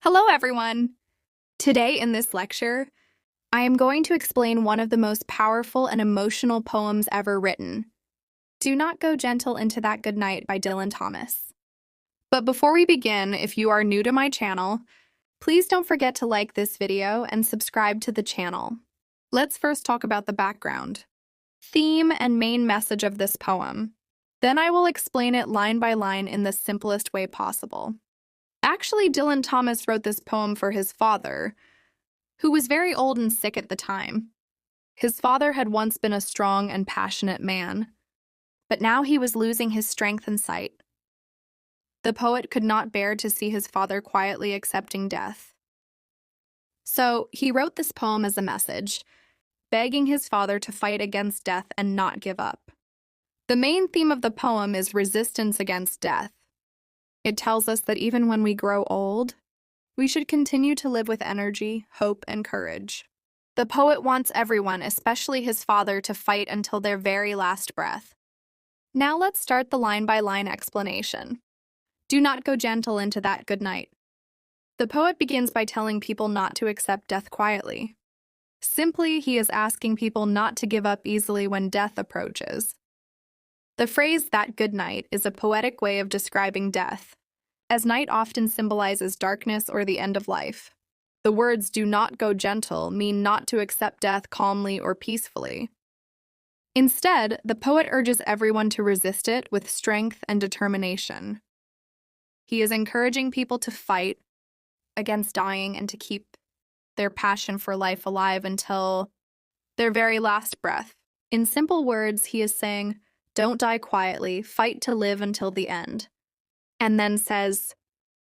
Hello, everyone! Today in this lecture, I am going to explain one of the most powerful and emotional poems ever written, Do Not Go Gentle Into That Good Night by Dylan Thomas. But before we begin, if you are new to my channel, please don't forget to like this video and subscribe to the channel. Let's first talk about the background, theme, and main message of this poem. Then I will explain it line by line in the simplest way possible. Actually, Dylan Thomas wrote this poem for his father, who was very old and sick at the time. His father had once been a strong and passionate man, but now he was losing his strength and sight. The poet could not bear to see his father quietly accepting death. So he wrote this poem as a message, begging his father to fight against death and not give up. The main theme of the poem is resistance against death. It tells us that even when we grow old, we should continue to live with energy, hope, and courage. The poet wants everyone, especially his father, to fight until their very last breath. Now let's start the line-by-line explanation. Do not go gentle into that good night. The poet begins by telling people not to accept death quietly. Simply, he is asking people not to give up easily when death approaches. The phrase, that good night, is a poetic way of describing death, as night often symbolizes darkness or the end of life. The words do not go gentle mean not to accept death calmly or peacefully. Instead, the poet urges everyone to resist it with strength and determination. He is encouraging people to fight against dying and to keep their passion for life alive until their very last breath. In simple words, he is saying, don't die quietly, fight to live until the end. And then says,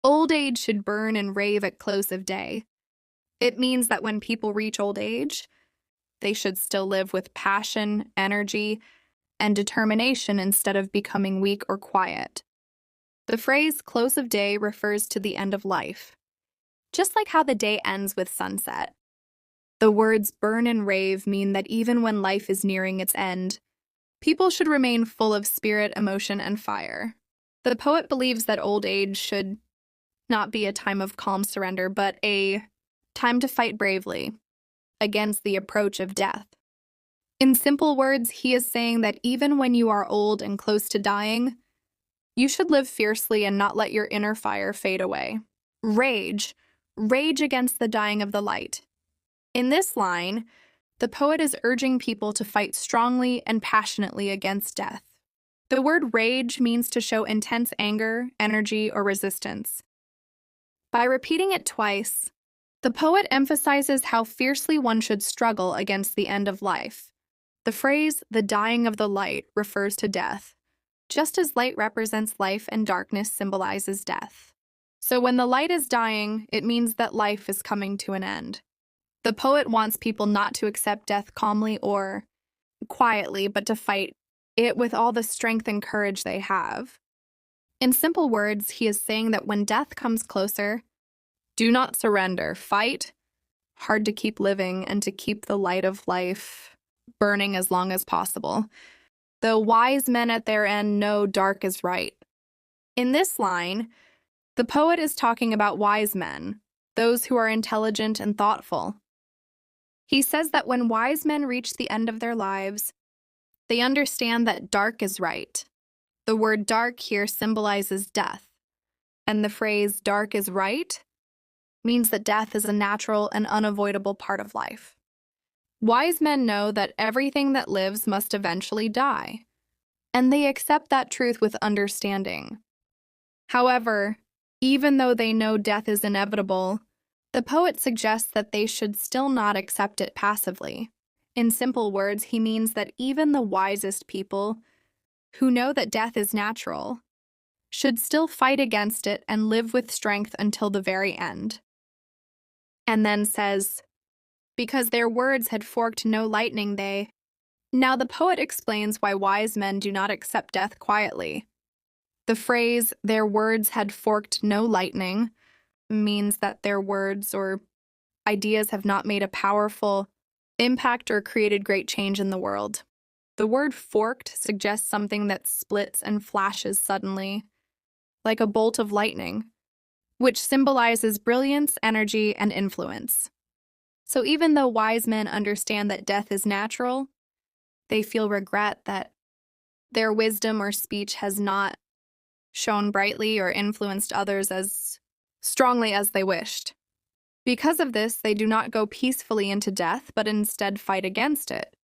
old age should burn and rave at close of day. It means that when people reach old age, they should still live with passion, energy, and determination instead of becoming weak or quiet. The phrase close of day refers to the end of life, just like how the day ends with sunset. The words burn and rave mean that even when life is nearing its end, people should remain full of spirit, emotion, and fire. The poet believes that old age should not be a time of calm surrender, but a time to fight bravely against the approach of death. In simple words, he is saying that even when you are old and close to dying, you should live fiercely and not let your inner fire fade away. Rage against the dying of the light. In this line, the poet is urging people to fight strongly and passionately against death. The word rage means to show intense anger, energy, or resistance. By repeating it twice, the poet emphasizes how fiercely one should struggle against the end of life. The phrase, the dying of the light, refers to death, just as light represents life and darkness symbolizes death. So when the light is dying, it means that life is coming to an end. The poet wants people not to accept death calmly or quietly, but to fight it with all the strength and courage they have. In simple words, he is saying that when death comes closer, do not surrender, fight hard to keep living and to keep the light of life burning as long as possible. The wise men at their end know dark is right. In this line, the poet is talking about wise men, those who are intelligent and thoughtful. He says that when wise men reach the end of their lives, they understand that dark is right. The word dark here symbolizes death, and the phrase dark is right means that death is a natural and unavoidable part of life. Wise men know that everything that lives must eventually die, and they accept that truth with understanding. However, even though they know death is inevitable, the poet suggests that they should still not accept it passively. In simple words, he means that even the wisest people, who know that death is natural, should still fight against it and live with strength until the very end. And then says, because their words had forked no lightning they. Now the poet explains why wise men do not accept death quietly. The phrase, their words had forked no lightning, means that their words or ideas have not made a powerful impact or created great change in the world. The word forked suggests something that splits and flashes suddenly, like a bolt of lightning, which symbolizes brilliance, energy, and influence. So even though wise men understand that death is natural, they feel regret that their wisdom or speech has not shone brightly or influenced others as strongly as they wished. Because of this, they do not go peacefully into death, but instead fight against it,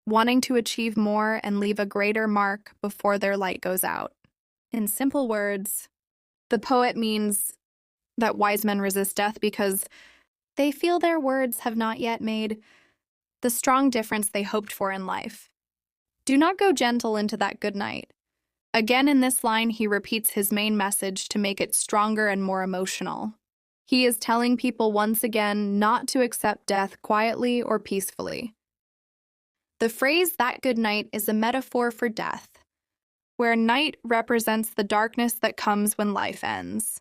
wanting to achieve more and leave a greater mark before their light goes out. In simple words, the poet means that wise men resist death because they feel their words have not yet made the strong difference they hoped for in life. Do not go gentle into that good night. Again, in this line, he repeats his main message to make it stronger and more emotional. He is telling people once again not to accept death quietly or peacefully. The phrase, that good night, is a metaphor for death, where night represents the darkness that comes when life ends.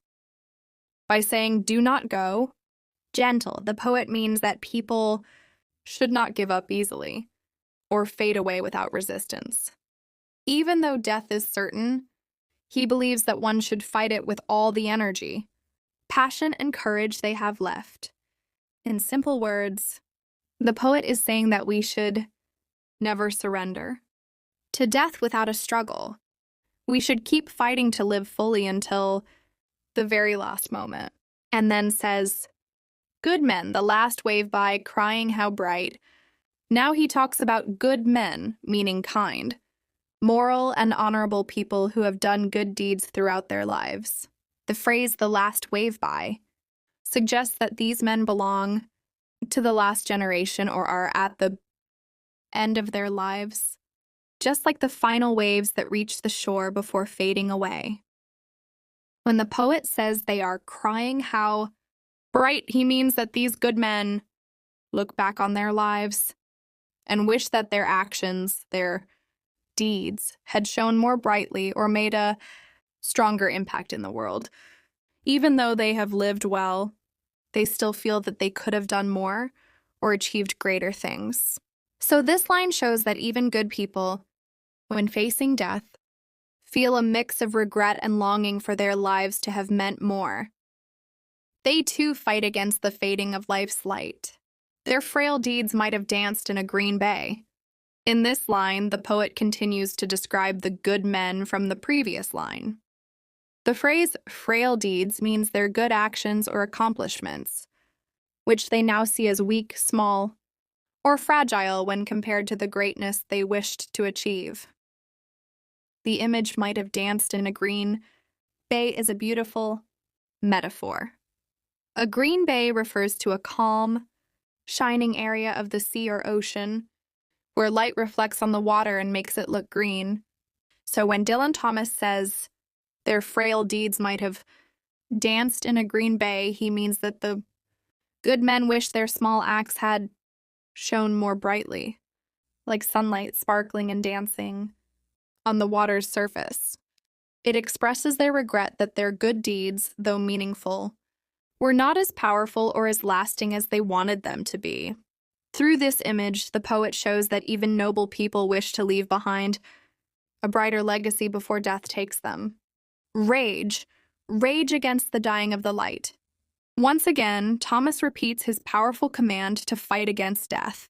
By saying, do not go gentle, the poet means that people should not give up easily or fade away without resistance. Even though death is certain, he believes that one should fight it with all the energy, passion, and courage they have left. In simple words, the poet is saying that we should never surrender to death without a struggle. We should keep fighting to live fully until the very last moment. And then says, good men, the last wave by, crying how bright. Now he talks about good men, meaning kind, moral and honorable people who have done good deeds throughout their lives. The phrase, the last wave by, suggests that these men belong to the last generation or are at the end of their lives, just like the final waves that reach the shore before fading away. When the poet says they are crying how bright, he means that these good men look back on their lives and wish that their actions, their deeds, had shone more brightly or made a stronger impact in the world. Even though they have lived well, they still feel that they could have done more or achieved greater things. So this line shows that even good people, when facing death, feel a mix of regret and longing for their lives to have meant more. They too fight against the fading of life's light. Their frail deeds might have danced in a green bay. In this line, the poet continues to describe the good men from the previous line. The phrase frail deeds means their good actions or accomplishments, which they now see as weak, small, or fragile when compared to the greatness they wished to achieve. The image might have danced in a green bay is a beautiful metaphor. A green bay refers to a calm, shining area of the sea or ocean where light reflects on the water and makes it look green. So when Dylan Thomas says their frail deeds might have danced in a green bay, he means that the good men wish their small acts had shone more brightly, like sunlight sparkling and dancing on the water's surface. It expresses their regret that their good deeds, though meaningful, were not as powerful or as lasting as they wanted them to be. Through this image, the poet shows that even noble people wish to leave behind a brighter legacy before death takes them. Rage against the dying of the light. Once again, Thomas repeats his powerful command to fight against death.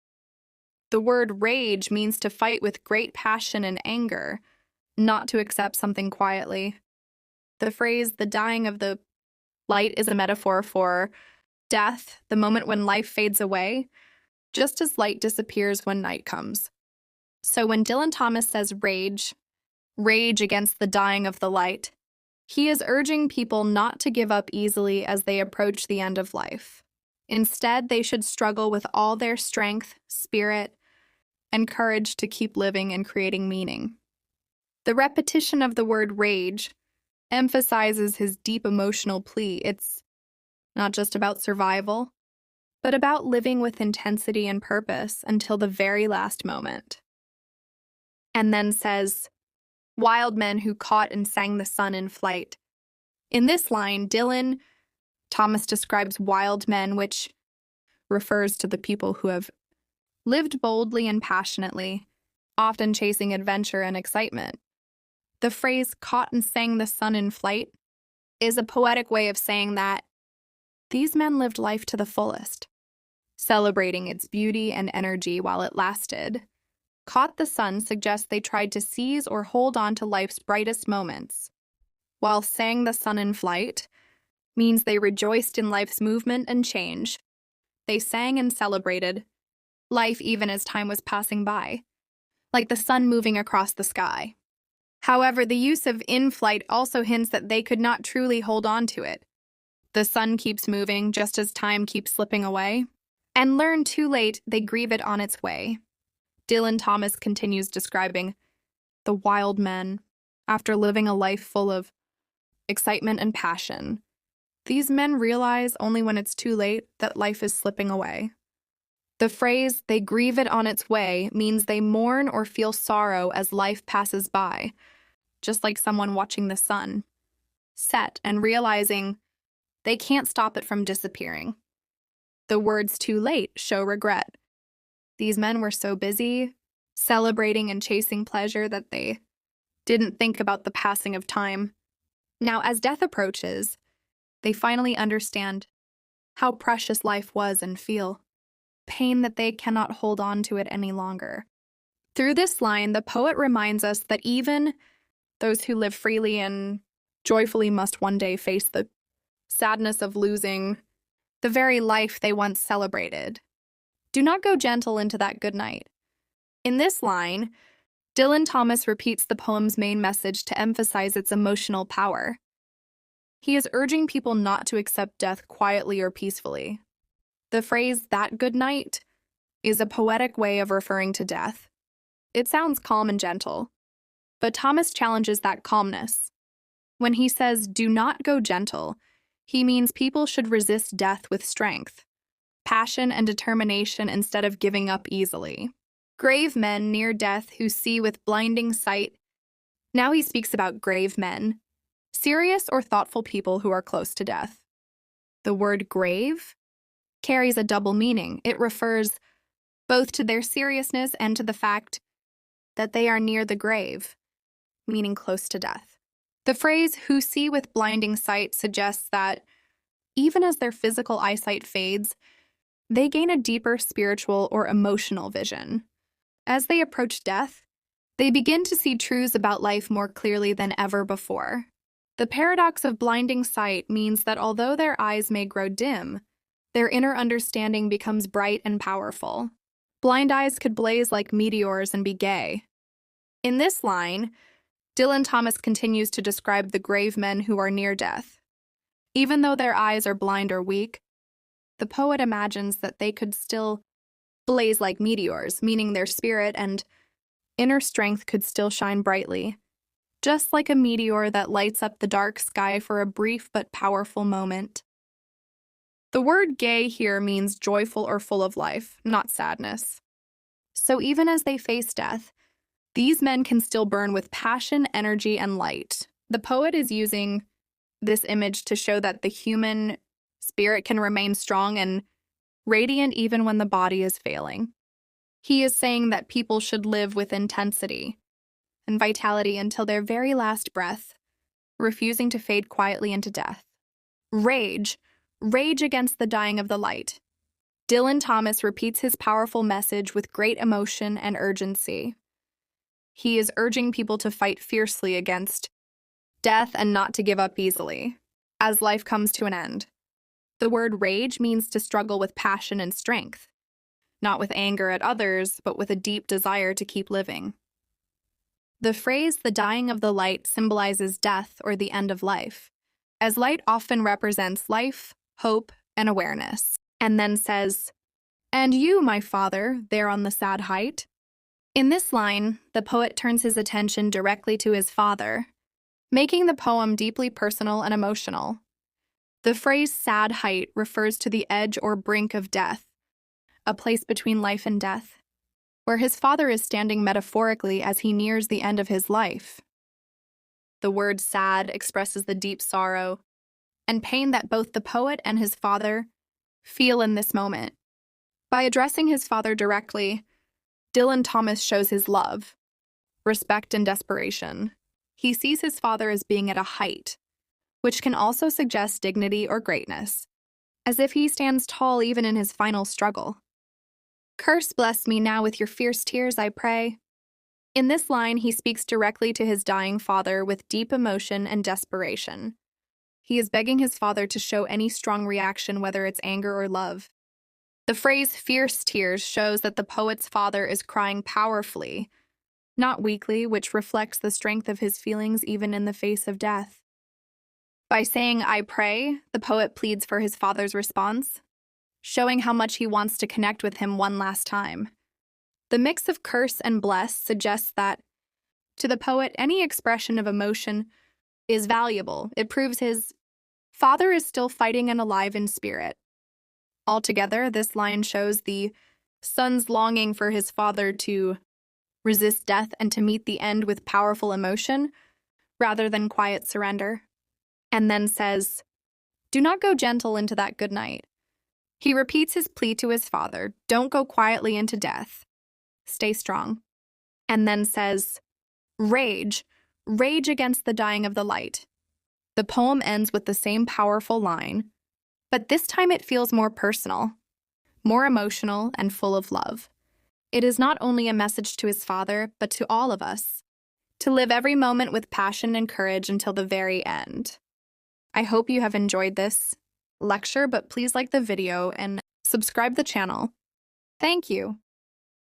The word rage means to fight with great passion and anger, not to accept something quietly. The phrase, the dying of the light, is a metaphor for death, the moment when life fades away, just as light disappears when night comes. So when Dylan Thomas says rage against the dying of the light, he is urging people not to give up easily as they approach the end of life. Instead, they should struggle with all their strength, spirit, and courage to keep living and creating meaning. The repetition of the word rage emphasizes his deep emotional plea. It's not just about survival, but about living with intensity and purpose until the very last moment. And then says, wild men who caught and sang the sun in flight. In this line, Dylan Thomas describes wild men, which refers to the people who have lived boldly and passionately, often chasing adventure and excitement. The phrase caught and sang the sun in flight is a poetic way of saying that These men lived life to the fullest, celebrating its beauty and energy while it lasted. Caught the sun suggests they tried to seize or hold on to life's brightest moments, while sang the sun in flight means they rejoiced in life's movement and change. They sang and celebrated life even as time was passing by, like the sun moving across the sky. However, the use of in flight also hints that they could not truly hold on to it. The sun keeps moving just as time keeps slipping away, and learn too late they grieve it on its way. Dylan Thomas continues describing the wild men, after living a life full of excitement and passion. These men realize only when it's too late that life is slipping away. The phrase, they grieve it on its way, means they mourn or feel sorrow as life passes by, just like someone watching the sun set and realizing they can't stop it from disappearing. The words too late show regret. These men were so busy celebrating and chasing pleasure that they didn't think about the passing of time. Now, as death approaches, they finally understand how precious life was and feel pain that they cannot hold on to it any longer. Through this line, the poet reminds us that even those who live freely and joyfully must one day face the sadness of losing the very life they once celebrated. Do not go gentle into that good night. In this line, Dylan Thomas repeats the poem's main message to emphasize its emotional power. He is urging people not to accept death quietly or peacefully. The phrase, that good night, is a poetic way of referring to death. It sounds calm and gentle, but Thomas challenges that calmness. When he says, do not go gentle, he means people should resist death with strength, passion, and determination instead of giving up easily. Grave men near death who see with blinding sight. Now he speaks about grave men, serious or thoughtful people who are close to death. The word grave carries a double meaning. It refers both to their seriousness and to the fact that they are near the grave, meaning close to death. The phrase, who see with blinding sight, suggests that even as their physical eyesight fades, they gain a deeper spiritual or emotional vision. As they approach death, they begin to see truths about life more clearly than ever before. The paradox of blinding sight means that although their eyes may grow dim, their inner understanding becomes bright and powerful. Blind eyes could blaze like meteors and be gay. In this line, Dylan Thomas continues to describe the grave men who are near death. Even though their eyes are blind or weak, the poet imagines that they could still blaze like meteors, meaning their spirit and inner strength could still shine brightly, just like a meteor that lights up the dark sky for a brief but powerful moment. The word gay here means joyful or full of life, not sadness. So even as they face death, these men can still burn with passion, energy, and light. The poet is using this image to show that the human spirit can remain strong and radiant even when the body is failing. He is saying that people should live with intensity and vitality until their very last breath, refusing to fade quietly into death. Rage against the dying of the light. Dylan Thomas repeats his powerful message with great emotion and urgency. He is urging people to fight fiercely against death and not to give up easily, as life comes to an end. The word rage means to struggle with passion and strength, not with anger at others, but with a deep desire to keep living. The phrase, the dying of the light, symbolizes death or the end of life, as light often represents life, hope, and awareness, and then says, "And you, my father, there on the sad height." In this line, the poet turns his attention directly to his father, making the poem deeply personal and emotional. The phrase sad height refers to the edge or brink of death, a place between life and death, where his father is standing metaphorically as he nears the end of his life. The word sad expresses the deep sorrow and pain that both the poet and his father feel in this moment. By addressing his father directly, Dylan Thomas shows his love, respect, and desperation. He sees his father as being at a height, which can also suggest dignity or greatness. as if he stands tall even in his final struggle. Curse bless me now with your fierce tears, I pray. In this line, he speaks directly to his dying father with deep emotion and desperation. He is begging his father to show any strong reaction, whether it's anger or love. The phrase fierce tears shows that the poet's father is crying powerfully, not weakly, which reflects the strength of his feelings even in the face of death. By saying, I pray, the poet pleads for his father's response, showing how much he wants to connect with him one last time. The mix of curse and bless suggests that, to the poet, any expression of emotion is valuable. It proves his father is still fighting and alive in spirit. Altogether, this line shows the son's longing for his father to resist death and to meet the end with powerful emotion, rather than quiet surrender. And then says, do not go gentle into that good night. He repeats his plea to his father, don't go quietly into death. Stay strong. And then says, rage against the dying of the light. The poem ends with the same powerful line, but this time it feels more personal, more emotional, and full of love. It is not only a message to his father, but to all of us, to live every moment with passion and courage until the very end. I hope you have enjoyed this lecture, but please like the video and subscribe the channel. Thank you.